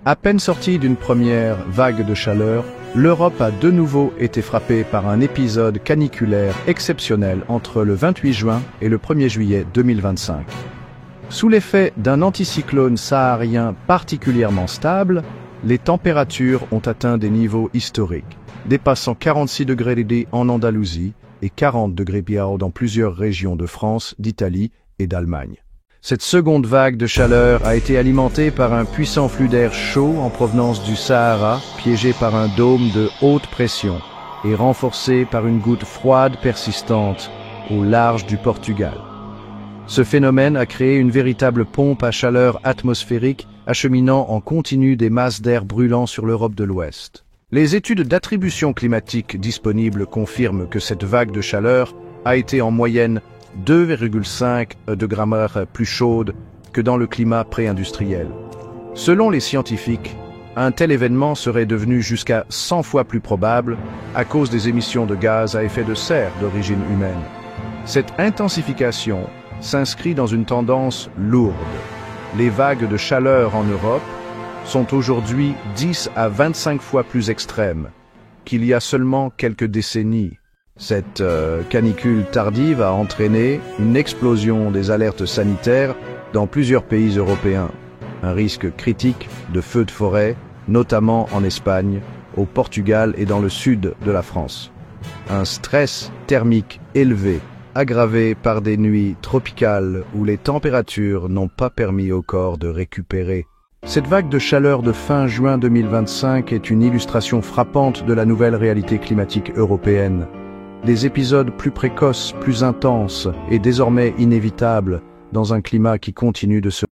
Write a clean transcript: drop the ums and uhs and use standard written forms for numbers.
À peine sortie d'une première vague de chaleur, l'Europe a de nouveau été frappée par un épisode caniculaire exceptionnel entre le 28 juin et le 1er juillet 2025. Sous l'effet d'un anticyclone saharien particulièrement stable, les températures ont atteint des niveaux historiques, dépassant 46 degrés en Andalousie et 40 degrés dans plusieurs régions de France, d'Italie et d'Allemagne. Cette seconde vague de chaleur a été alimentée par un puissant flux d'air chaud en provenance du Sahara, piégé par un dôme de haute pression et renforcé par une goutte froide persistante au large du Portugal. Ce phénomène a créé une véritable pompe à chaleur atmosphérique acheminant en continu des masses d'air brûlant sur l'Europe de l'Ouest. Les études d'attribution climatique disponibles confirment que cette vague de chaleur a été en moyenne 2,5 degrés plus chaude que dans le climat pré-industriel. Selon les scientifiques, un tel événement serait devenu jusqu'à 100 fois plus probable à cause des émissions de gaz à effet de serre d'origine humaine. Cette intensification s'inscrit dans une tendance lourde. Les vagues de chaleur en Europe sont aujourd'hui 10 à 25 fois plus extrêmes qu'il y a seulement quelques décennies. Cette canicule tardive a entraîné une explosion des alertes sanitaires dans plusieurs pays européens. Un risque critique de feux de forêt, notamment en Espagne, au Portugal et dans le sud de la France. Un stress thermique élevé, aggravé par des nuits tropicales où les températures n'ont pas permis au corps de récupérer. Cette vague de chaleur de fin juin 2025 est une illustration frappante de la nouvelle réalité climatique européenne. Des épisodes plus précoces, plus intenses et désormais inévitables dans un climat qui continue de se